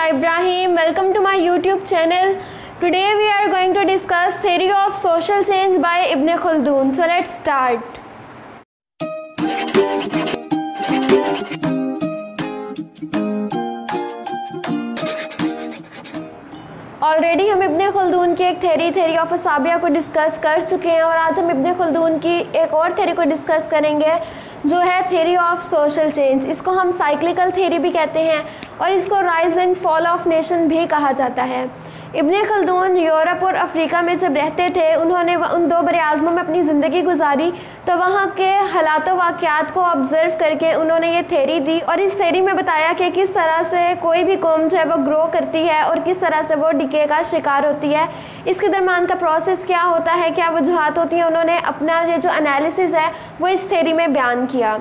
Aisha Ibrahim. Welcome to my YouTube channel. Today we are going to discuss theory of social change by Ibn Khaldun. So let's start. Already हम इब्न Khaldun की एक theory of असाबिया को discuss कर चुके हैं और आज हम इब्न खल्दून की एक और थेरी को डिस्कस करेंगे जो है थेरी ऑफ सोशल चेंज। इसको हम साइक्लिकल थेरी भी कहते हैं और इसको rise and fall of nation भी कहा जाता है। इब्न खल्दून यूरोप और अफ्रीका में जब रहते थे, उन्होंने उन दो बड़े आज़मों में अपनी ज़िंदगी गुजारी, तो वहाँ के हालात व वाक़यात को ऑब्ज़र्व करके उन्होंने ये थेरी दी और इस थेरी में बताया कि किस तरह से कोई भी कौम जो है वो ग्रो करती है और किस तरह से वो डिके का शिकार होती है। इसके दरमियान का प्रोसेस क्या होता है, क्या वजूहात होती हैं, उन्होंने अपना ये जो एनालिसिस है वो इस थेरी में बयान किया।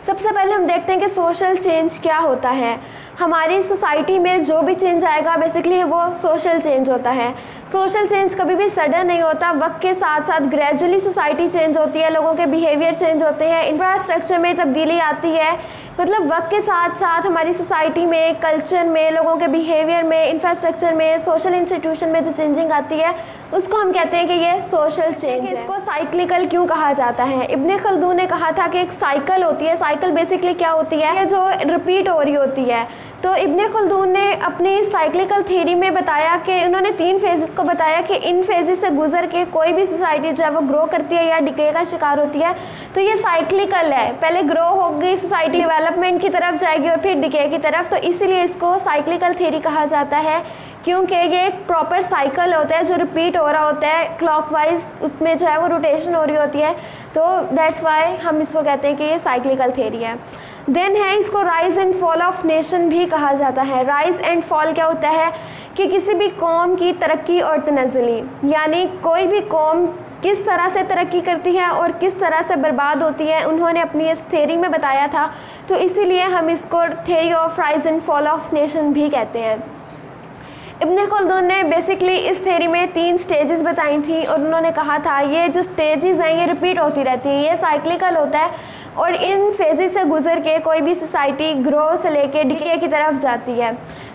सबसे पहले हम देखते हैं कि सोशल चेंज क्या होता है। हमारी सोसाइटी में जो भी चेंज आएगा बेसिकली वो सोशल चेंज होता है। सोशल चेंज कभी भी सडन नहीं होता, वक्त के साथ साथ ग्रेजुअली सोसाइटी चेंज होती है, लोगों के बिहेवियर चेंज होते हैं, इंफ्रास्ट्रक्चर में तब्दीली आती है। मतलब वक्त के साथ साथ हमारी सोसाइटी में, कल्चर में, लोगों के बिहेवियर में, इंफ्रास्ट्रक्चर में, सोशल इंस्टीट्यूशन में जो चेंजिंग आती है उसको हम कहते हैं कि ये सोशल चेंज है। इसको साइक्लिकल क्यों कहा जाता है? इब्न खल्दून ने कहा था कि एक साइकिल होती है। साइकिल बेसिकली क्या होती है, जो रिपीट हो रही होती है। तो इब्न खल्दून ने अपनी साइक्लिकल थ्योरी में बताया कि उन्होंने 3 फेजेस को बताया कि इन फेजेस से गुजर के कोई भी सोसाइटी जो है वो ग्रो करती है या डिके का शिकार होती है। तो ये साइक्लिकल है, पहले ग्रो होगी सोसाइटी, डेवलपमेंट की तरफ जाएगी और फिर डिके की तरफ। तो इसीलिए इसको साइक्लिकल थ्योरी कहा जाता है, क्योंकि ये एक प्रॉपर साइकिल होता है जो रिपीट हो रहा होता है क्लॉकवाइज, उसमें जो है वो रोटेशन हो रही होती है। तो दैट्स वाई हम इसको कहते हैं कि ये साइक्लिकल थ्योरी है। देन है इसको rise and fall of nation भी कहा जाता है। राइज एंड फॉल क्या होता है कि किसी भी कौम की तरक्की और तनज़्ज़ुली, यानी कोई भी कौम किस तरह से तरक्की करती है और किस तरह से बर्बाद होती है, उन्होंने अपनी इस थ्योरी में बताया था। तो इसीलिए हम इसको theory of rise and fall of nation भी कहते हैं। इब्न खल्दून ने बेसिकली इस थ्योरी में 3 स्टेजेस बताई थी और उन्होंने कहा था ये जो स्टेजेस हैं ये रिपीट होती रहती हैं, ये साइक्लिकल होता है और इन फेजेस से गुजर के कोई भी सोसाइटी ग्रो से लेके डिके की तरफ जाती है।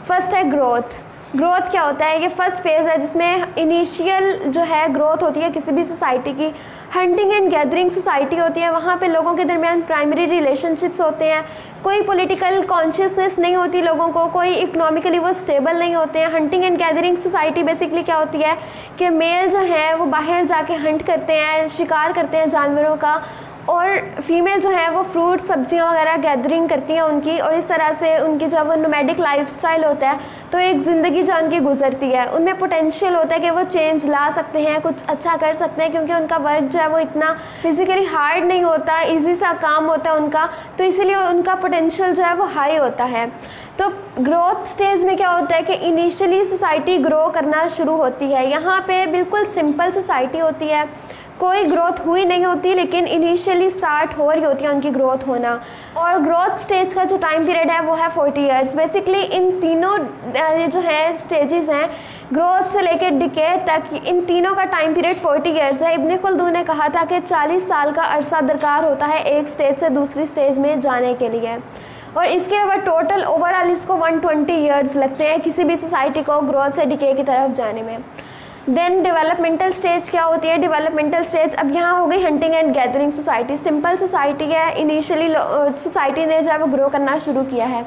फर्स्ट है ग्रोथ। ग्रोथ क्या होता है? ये फर्स्ट फेज़ है जिसमें इनिशियल जो है ग्रोथ होती है किसी भी सोसाइटी की। हंटिंग एंड गैदरिंग सोसाइटी होती है, वहाँ पे लोगों के दरमियान प्राइमरी रिलेशनशिप्स होते हैं, कोई पॉलिटिकल कॉन्शियसनेस नहीं होती लोगों को, कोई इकोनॉमिकली वो स्टेबल नहीं होते हैं। Hunting and gathering society basically क्या होती है कि मेल जो है वो बाहर जाके हंट करते हैं, शिकार करते हैं जानवरों का, और फीमेल जो है वो फ्रूट सब्जियां वगैरह गैदरिंग करती हैं उनकी, और इस तरह से उनकी जो है वो नोमैडिक लाइफस्टाइल होता है। तो एक ज़िंदगी जो उनकी गुजरती है, उनमें पोटेंशियल होता है कि वो चेंज ला सकते हैं, कुछ अच्छा कर सकते हैं, क्योंकि उनका वर्क जो है वो इतना फिजिकली हार्ड नहीं होता, ईजी सा काम होता है उनका, तो इसीलिए उनका पोटेंशियल जो है वो हाई होता है। तो ग्रोथ स्टेज में क्या होता है कि इनिशियली सोसाइटी ग्रो करना शुरू होती है। यहाँ पे बिल्कुल सिंपल सोसाइटी होती है, कोई ग्रोथ हुई नहीं होती, लेकिन इनिशियली स्टार्ट हो रही होती है उनकी ग्रोथ होना। और ग्रोथ स्टेज का जो टाइम पीरियड है वो है 40 ईयर्स। बेसिकली इन तीनों ये जो है स्टेजेस हैं ग्रोथ से लेकर डिके तक, इन तीनों का टाइम पीरियड 40 ईयर्स है। इब्न खल्दून ने कहा था कि 40 साल का अरसा दरकार होता है एक स्टेज से दूसरी स्टेज में जाने के लिए, और इसके अलावा टोटल ओवरऑल इसको 120 ईयर्स लगते हैं किसी भी सोसाइटी को ग्रोथ से डिके की तरफ जाने में। देन डेवलपमेंटल स्टेज क्या होती है? डेवलपमेंटल स्टेज अब यहाँ हो गई hunting and gathering society, simple society है, इनिशियली सोसाइटी ने जो है वो ग्रो करना शुरू किया है।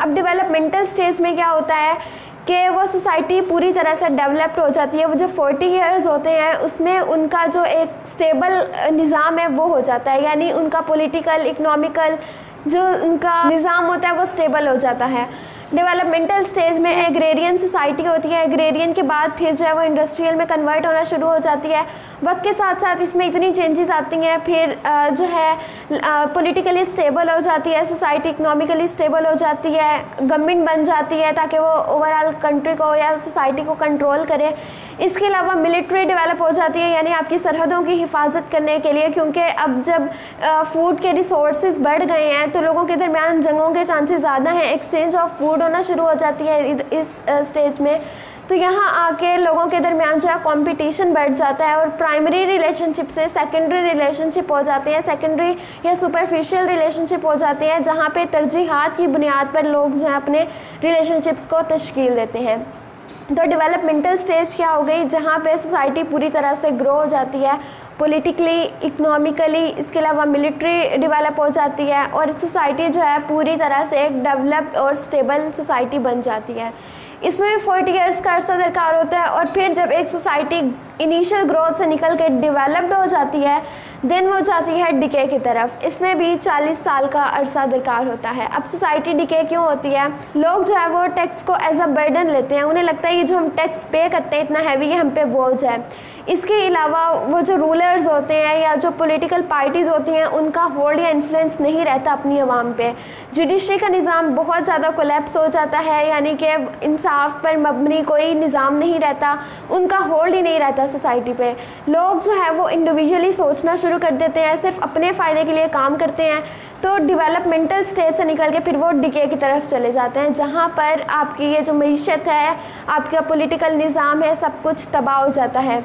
अब डेवलपमेंटल स्टेज में क्या होता है कि वो सोसाइटी पूरी तरह से डेवलप्ड हो जाती है। वो जो 40 ईयर्स होते हैं उसमें उनका जो एक स्टेबल निज़ाम है वो हो जाता है, यानी उनका पॉलिटिकल, इकोनॉमिकल जो उनका निज़ाम होता है वो स्टेबल हो जाता है। डेवलपमेंटल स्टेज में एग्रेरियन सोसाइटी होती है, एग्रेरियन के बाद फिर जो है वो इंडस्ट्रियल में कन्वर्ट होना शुरू हो जाती है। वक्त के साथ साथ इसमें इतनी चेंजेस आती हैं, फिर जो है पॉलिटिकली स्टेबल हो जाती है सोसाइटी, इकोनॉमिकली स्टेबल हो जाती है, गवर्नमेंट बन जाती है ताकि वो ओवरऑल कंट्री को या सोसाइटी को कंट्रोल करे। इसके अलावा मिलिट्री डेवलप हो जाती है, यानी आपकी सरहदों की हिफाजत करने के लिए, क्योंकि अब जब फूड के रिसोर्सेज बढ़ गए हैं तो लोगों के दरमियान जंगों के चांसेस ज़्यादा हैं, एक्सचेंज ऑफ फूड होना शुरू हो जाती है इस स्टेज में। तो यहाँ आके लोगों के दरमियान जो है कंपटीशन बढ़ जाता है और प्राइमरी रिलेशनशिप से सेकेंडरी रिलेशनशिप हो जाते हैं, सेकेंडरी या सुपरफिशियल रिलेशनशिप हो जाते हैं, जहाँ पे तरजीहात की बुनियाद पर लोग जो है अपने रिलेशनशिप्स को तश्कील देते हैं। तो डेवलपमेंटल स्टेज क्या हो गई, जहाँ पे सोसाइटी पूरी तरह से ग्रो हो जाती है, पॉलिटिकली, इकोनॉमिकली, इसके अलावा मिलिट्री डेवलप हो जाती है और सोसाइटी जो है पूरी तरह से एक डेवलप्ड और स्टेबल सोसाइटी बन जाती है। इसमें 40 इयर्स का अर्सा दरकार होता है और फिर जब एक सोसाइटी इनिशियल ग्रोथ से निकल के डेवलप्ड हो जाती है देन वो जाती है डिके की तरफ। इसमें भी 40 साल का अरसा दरकार होता है। अब सोसाइटी डिके क्यों होती है, लोग जो है वो टैक्स को एज अ बर्डन लेते हैं, उन्हें लगता है ये जो हम टैक्स पे करते हैं इतना हैवी है, हम पे बोझ है। इसके अलावा वो जो रूलर्स होते हैं या जो पॉलिटिकल पार्टीज़ होती हैं उनका होल्ड या इन्फ्लुएंस नहीं रहता अपनी आवाम पे। जुडिशरी का निज़ाम बहुत ज़्यादा कोलैप्स हो जाता है, यानी कि इंसाफ पर मबनी कोई निज़ाम नहीं रहता, उनका होल्ड ही नहीं रहता सोसाइटी पे। लोग जो है वो इंडिविजुअली सोचना शुरू कर देते हैं, सिर्फ अपने फ़ायदे के लिए काम करते हैं। तो डेवलपमेंटल स्टेज से निकल के फिर वो डिके की तरफ चले जाते हैं, जहाँ पर आपकी ये जो मईशत है, आपका पॉलिटिकल निज़ाम है, सब कुछ तबाह हो जाता है।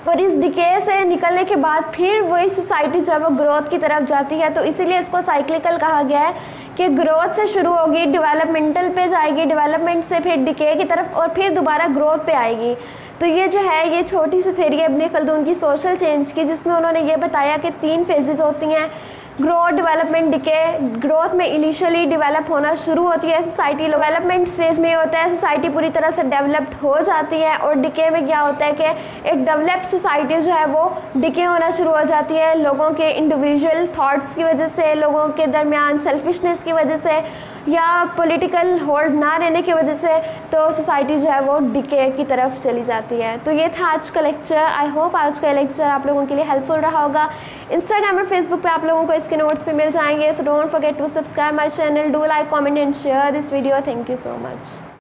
और इस डिके से निकलने के बाद फिर वही सोसाइटी जब वो ग्रोथ की तरफ जाती है, तो इसीलिए इसको साइक्लिकल कहा गया है कि ग्रोथ से शुरू होगी, डेवलपमेंटल पे जाएगी, डेवलपमेंट से फिर डिके की तरफ और फिर दोबारा ग्रोथ पे आएगी। तो ये जो है ये छोटी सी थ्योरी है इब्न खल्दून की सोशल चेंज की, जिसमें उन्होंने ये बताया कि 3 फेजेस होती हैं, ग्रोथ, डेवलपमेंट, डिके। ग्रोथ में इनिशियली डेवलप होना शुरू होती है सोसाइटी, डेवलपमेंट स्टेज में होता है सोसाइटी पूरी तरह से डेवलप्ड हो जाती है और डिके में क्या होता है कि एक डेवलप्ड सोसाइटी जो है वो डिके होना शुरू हो जाती है लोगों के इंडिविजुअल थॉट्स की वजह से, लोगों के दरमियान सेल्फिशनेस की वजह से या पॉलिटिकल होल्ड ना रहने की वजह से, तो सोसाइटी जो है वो डिके की तरफ चली जाती है। तो ये था आज का लेक्चर। आई होप आज का लेक्चर आप लोगों के लिए हेल्पफुल रहा होगा। इंस्टाग्राम और फेसबुक पे आप लोगों को इसके नोट्स भी मिल जाएंगे। So don't forget to subscribe my channel, do like, comment and share this video. Thank you so much.